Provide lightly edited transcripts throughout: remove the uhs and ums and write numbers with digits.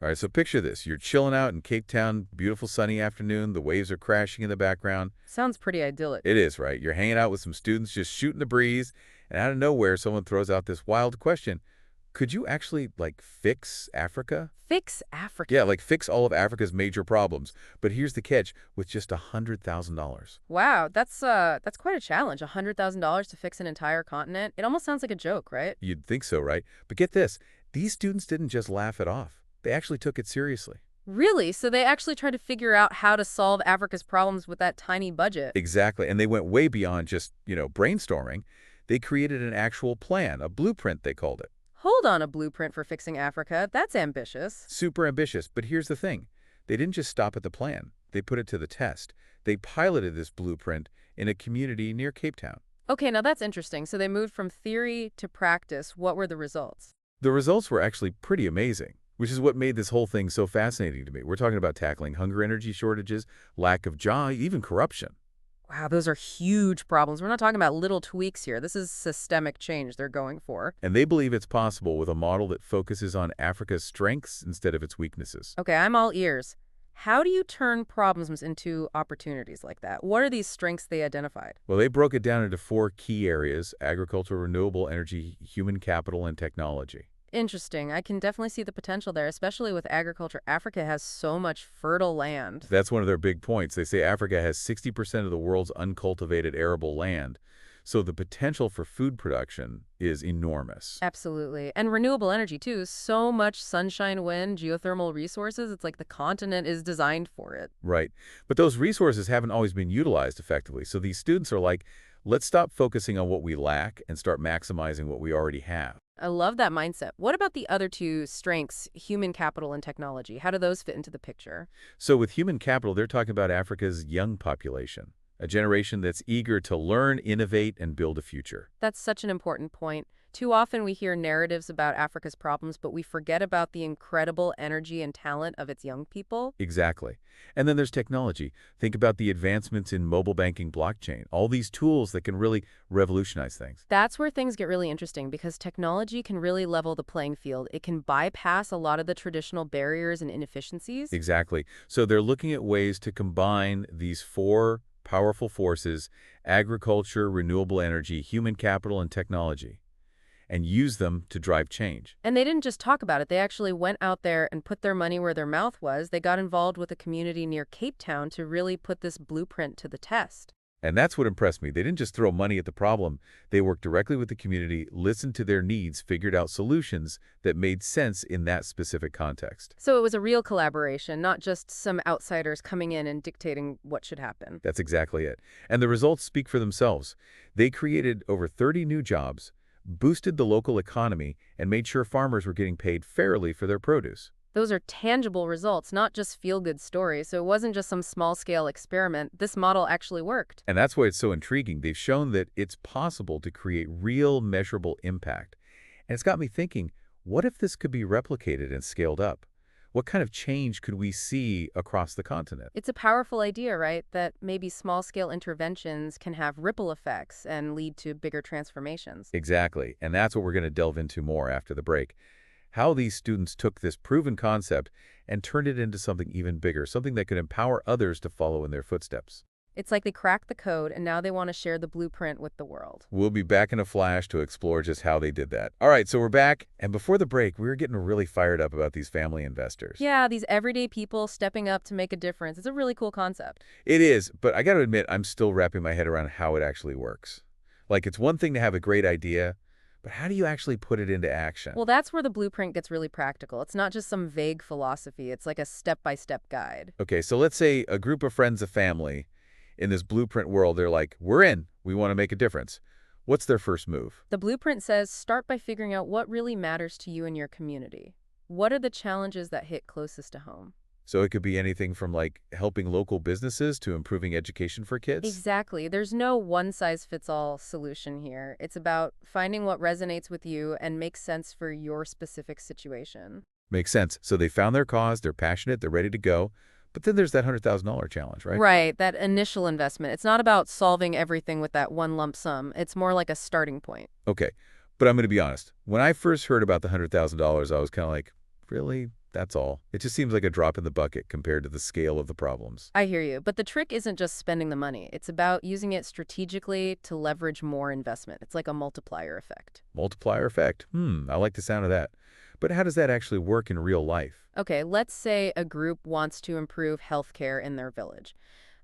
All right, so picture this. You're chilling out in Cape Town, beautiful sunny afternoon. The waves are crashing in the background. Sounds pretty idyllic. It is, right? You're hanging out with some students, just shooting the breeze, and out of nowhere, someone throws out this wild question. Could you actually, like, fix Africa? Fix Africa. Yeah, like fix all of Africa's major problems. But here's the catch, with just $100,000. Wow, that's quite a challenge. $100,000 to fix an entire continent. It almost sounds like a joke, right? You'd think so, right? But get this, these students didn't just laugh it off. They actually took it seriously. Really? So they actually tried to figure out how to solve Africa's problems with that tiny budget. Exactly, and they went way beyond just, brainstorming. They created an actual plan, a blueprint, they called it. Hold on, a blueprint for fixing Africa. That's ambitious. Super ambitious, but here's the thing. They didn't just stop at the plan. They put it to the test. They piloted this blueprint in a community near Cape Town. Okay, now that's interesting. So they moved from theory to practice. What were the results? The results were actually pretty amazing, which is what made this whole thing so fascinating to me. We're talking about tackling hunger, energy shortages, lack of job, even corruption. Wow, those are huge problems. We're not talking about little tweaks here. This is systemic change they're going for. And they believe it's possible with a model that focuses on Africa's strengths instead of its weaknesses. Okay, I'm all ears. How do you turn problems into opportunities like that? What are these strengths they identified? Well, they broke it down into four key areas: agriculture, renewable energy, human capital, and technology. Interesting. I can definitely see the potential there, especially with agriculture. Africa has so much fertile land. That's one of their big points. They say Africa has 60% of the world's uncultivated arable land, so the potential for food production is enormous. Absolutely. And renewable energy, too. So much sunshine, wind, geothermal resources. It's like the continent is designed for it. Right. But those resources haven't always been utilized effectively, so these students are like, let's stop focusing on what we lack and start maximizing what we already have. I love that mindset. What about the other two strengths, human capital and technology? How do those fit into the picture? So with human capital, they're talking about Africa's young population, a generation that's eager to learn, innovate, and build a future. That's such an important point. Too often we hear narratives about Africa's problems, but we forget about the incredible energy and talent of its young people. Exactly. And then there's technology. Think about the advancements in mobile banking, blockchain, all these tools that can really revolutionize things. That's where things get really interesting because technology can really level the playing field. It can bypass a lot of the traditional barriers and inefficiencies. Exactly. So they're looking at ways to combine these four powerful forces: agriculture, renewable energy, human capital, and technology, and use them to drive change. And they didn't just talk about it. They actually went out there and put their money where their mouth was. They got involved with a community near Cape Town to really put this blueprint to the test. And that's what impressed me. They didn't just throw money at the problem. They worked directly with the community, listened to their needs, figured out solutions that made sense in that specific context. So it was a real collaboration, not just some outsiders coming in and dictating what should happen. That's exactly it. And the results speak for themselves. They created over 30 new jobs, boosted the local economy, and made sure farmers were getting paid fairly for their produce. Those are tangible results, not just feel-good stories. So it wasn't just some small-scale experiment. This model actually worked. And that's why it's so intriguing. They've shown that it's possible to create real, measurable impact. And it's got me thinking, what if this could be replicated and scaled up? What kind of change could we see across the continent? It's a powerful idea, right? That maybe small-scale interventions can have ripple effects and lead to bigger transformations. Exactly. And that's what we're going to delve into more after the break. How these students took this proven concept and turned it into something even bigger, something that could empower others to follow in their footsteps. It's like they cracked the code and now they want to share the blueprint with the world. We'll be back in a flash to explore just how they did that. All right, so we're back. And before the break, we were getting really fired up about these family investors. Yeah, these everyday people stepping up to make a difference. It's a really cool concept. It is, but I got to admit, I'm still wrapping my head around how it actually works. Like, it's one thing to have a great idea, but how do you actually put it into action? Well, that's where the blueprint gets really practical. It's not just some vague philosophy. It's like a step-by-step guide. Okay, so let's say a group of friends, a family, in this blueprint world, they're like, we're in. We want to make a difference. What's their first move? The blueprint says start by figuring out what really matters to you and your community. What are the challenges that hit closest to home? So it could be anything from like helping local businesses to improving education for kids? Exactly. There's no one-size-fits-all solution here. It's about finding what resonates with you and makes sense for your specific situation. Makes sense. So they found their cause, they're passionate, they're ready to go. But then there's that $100,000 challenge, right? Right, that initial investment. It's not about solving everything with that one lump sum. It's more like a starting point. Okay, but I'm going to be honest. When I first heard about the $100,000, I was kind of like, really? That's all. It just seems like a drop in the bucket compared to the scale of the problems. I hear you. But the trick isn't just spending the money. It's about using it strategically to leverage more investment. It's like a multiplier effect. Multiplier effect. I like the sound of that. But how does that actually work in real life? Okay, let's say a group wants to improve healthcare in their village.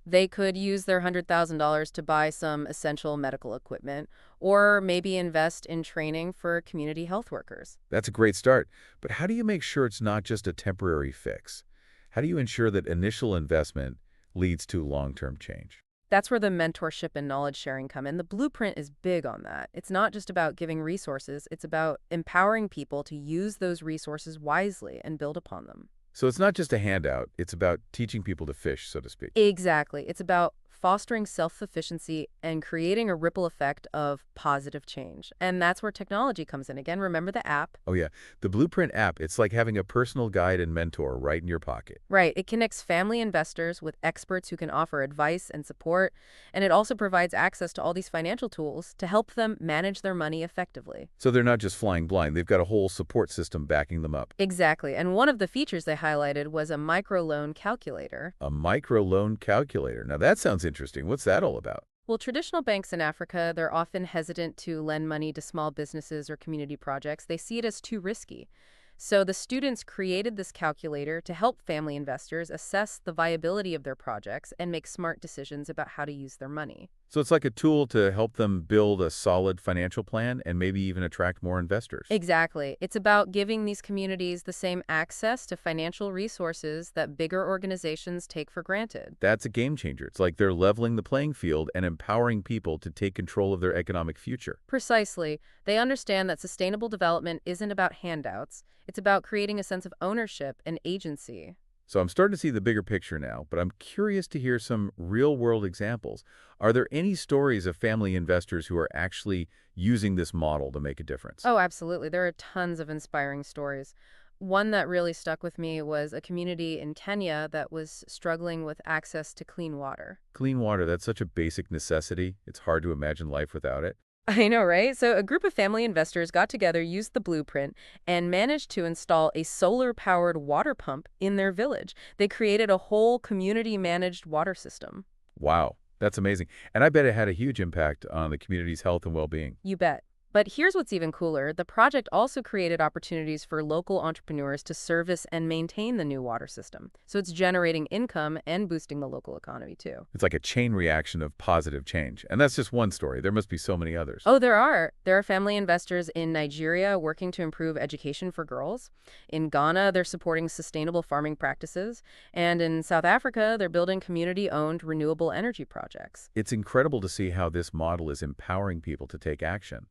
They could use their $100,000 to buy some essential medical equipment or maybe invest in training for community health workers. That's a great start. But how do you make sure it's not just a temporary fix? How do you ensure that initial investment leads to long-term change? That's where the mentorship and knowledge sharing come in. The blueprint is big on that. It's not just about giving resources, it's about empowering people to use those resources wisely and build upon them. So it's not just a handout, it's about teaching people to fish, so to speak. Exactly. It's about fostering self-sufficiency and creating a ripple effect of positive change. And that's where technology comes in. Again, remember the app? Oh yeah, the Blueprint app, it's like having a personal guide and mentor right in your pocket. Right. It connects family investors with experts who can offer advice and support. And it also provides access to all these financial tools to help them manage their money effectively. So they're not just flying blind, they've got a whole support system backing them up. Exactly. And one of the features they highlighted was a microloan calculator. A microloan calculator. Now that sounds interesting. What's that all about? Well, traditional banks in Africa, they're often hesitant to lend money to small businesses or community projects. They see it as too risky. So the students created this calculator to help family investors assess the viability of their projects and make smart decisions about how to use their money. So it's like a tool to help them build a solid financial plan and maybe even attract more investors. Exactly. It's about giving these communities the same access to financial resources that bigger organizations take for granted. That's a game changer. It's like they're leveling the playing field and empowering people to take control of their economic future. Precisely. They understand that sustainable development isn't about handouts. It's about creating a sense of ownership and agency. So I'm starting to see the bigger picture now, but I'm curious to hear some real-world examples. Are there any stories of family investors who are actually using this model to make a difference? Oh, absolutely. There are tons of inspiring stories. One that really stuck with me was a community in Kenya that was struggling with access to clean water. Clean water, that's such a basic necessity. It's hard to imagine life without it. I know, right? So a group of family investors got together, used the blueprint, and managed to install a solar-powered water pump in their village. They created a whole community-managed water system. Wow, that's amazing. And I bet it had a huge impact on the community's health and well-being. You bet. But here's what's even cooler. The project also created opportunities for local entrepreneurs to service and maintain the new water system. So it's generating income and boosting the local economy, too. It's like a chain reaction of positive change. And that's just one story. There must be so many others. Oh, there are. There are family investors in Nigeria working to improve education for girls. In Ghana, they're supporting sustainable farming practices. And in South Africa, they're building community-owned renewable energy projects. It's incredible to see how this model is empowering people to take action.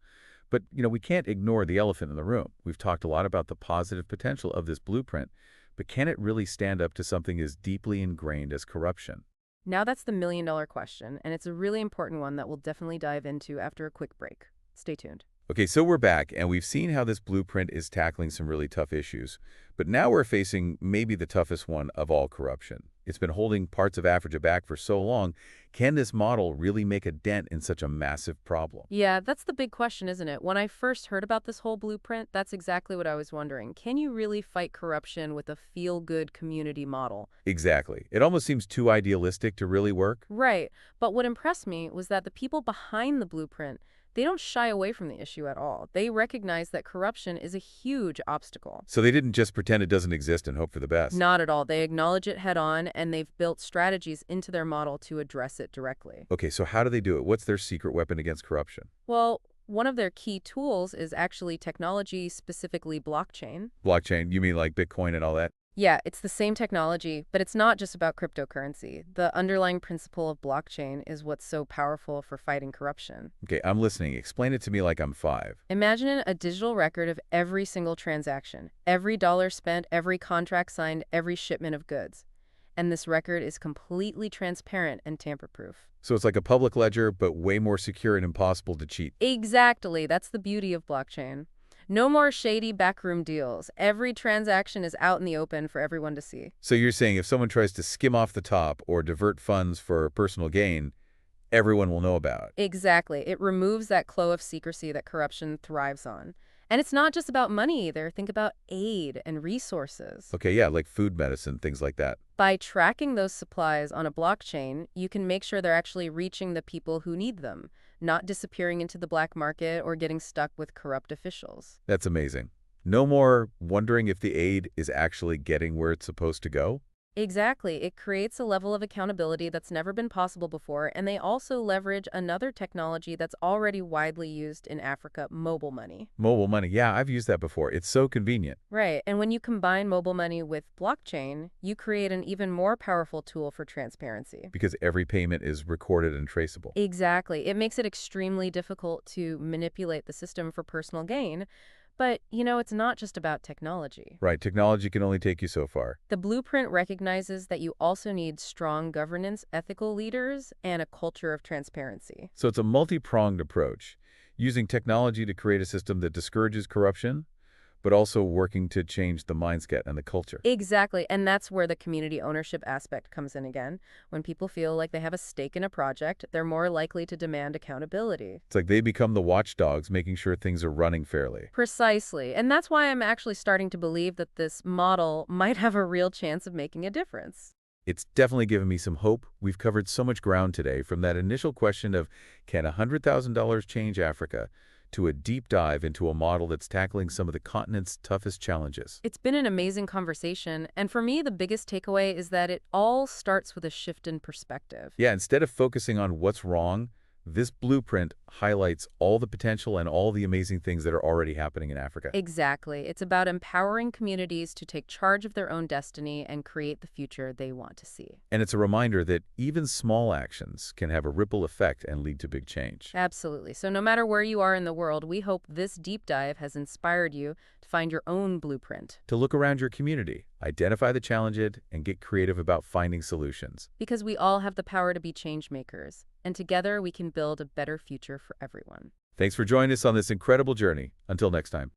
But, we can't ignore the elephant in the room. We've talked a lot about the positive potential of this blueprint, but can it really stand up to something as deeply ingrained as corruption? Now that's the million-dollar question, and it's a really important one that we'll definitely dive into after a quick break. Stay tuned. Okay, so we're back, and we've seen how this blueprint is tackling some really tough issues. But now we're facing maybe the toughest one of all, corruption. It's been holding parts of Africa back for so long. Can this model really make a dent in such a massive problem? Yeah, that's the big question, isn't it? When I first heard about this whole blueprint, that's exactly what I was wondering. Can you really fight corruption with a feel-good community model? Exactly. It almost seems too idealistic to really work. Right. But what impressed me was that the people behind the blueprint, they don't shy away from the issue at all. They recognize that corruption is a huge obstacle. So they didn't just pretend it doesn't exist and hope for the best. Not at all. They acknowledge it head on, and they've built strategies into their model to address it directly. Okay, so how do they do it? What's their secret weapon against corruption? Well, one of their key tools is actually technology, specifically blockchain. Blockchain, you mean like Bitcoin and all that? Yeah, it's the same technology, but it's not just about cryptocurrency. The underlying principle of blockchain is what's so powerful for fighting corruption. Okay, I'm listening. Explain it to me like I'm 5. Imagine a digital record of every single transaction, every dollar spent, every contract signed, every shipment of goods. And this record is completely transparent and tamper-proof. So it's like a public ledger, but way more secure and impossible to cheat. Exactly. That's the beauty of blockchain. No more shady backroom deals. Every transaction is out in the open for everyone to see. So you're saying if someone tries to skim off the top or divert funds for personal gain, everyone will know about it. Exactly. It removes that cloak of secrecy that corruption thrives on. And it's not just about money either. Think about aid and resources. Okay, yeah, like food, medicine, things like that. By tracking those supplies on a blockchain, you can make sure they're actually reaching the people who need them, not disappearing into the black market or getting stuck with corrupt officials. That's amazing. No more wondering if the aid is actually getting where it's supposed to go. Exactly. It creates a level of accountability that's never been possible before, and they also leverage another technology that's already widely used in Africa, mobile money. Mobile money, yeah, I've used that before. It's so convenient Right, and when you combine mobile money with blockchain, you create an even more powerful tool for transparency. because every payment is recorded and traceable. Exactly. It makes it extremely difficult to manipulate the system for personal gain. But, it's not just about technology. Right, technology can only take you so far. The blueprint recognizes that you also need strong governance, ethical leaders, and a culture of transparency. So it's a multi-pronged approach, using technology to create a system that discourages corruption, but also working to change the mindset and the culture. Exactly, and that's where the community ownership aspect comes in again. When people feel like they have a stake in a project, they're more likely to demand accountability. It's like they become the watchdogs, making sure things are running fairly. Precisely, and that's why I'm actually starting to believe that this model might have a real chance of making a difference. It's definitely given me some hope. We've covered so much ground today, from that initial question of, can $100,000 change Africa, to a deep dive into a model that's tackling some of the continent's toughest challenges. It's been an amazing conversation, and for me, the biggest takeaway is that it all starts with a shift in perspective. Yeah, instead of focusing on what's wrong, this blueprint highlights all the potential and all the amazing things that are already happening in Africa. Exactly. It's about empowering communities to take charge of their own destiny and create the future they want to see. And it's a reminder that even small actions can have a ripple effect and lead to big change. Absolutely. So no matter where you are in the world, we hope this deep dive has inspired you to find your own blueprint. To look around your community, identify the challenges, and get creative about finding solutions. Because we all have the power to be change makers, and together we can build a better future for everyone. Thanks for joining us on this incredible journey. Until next time.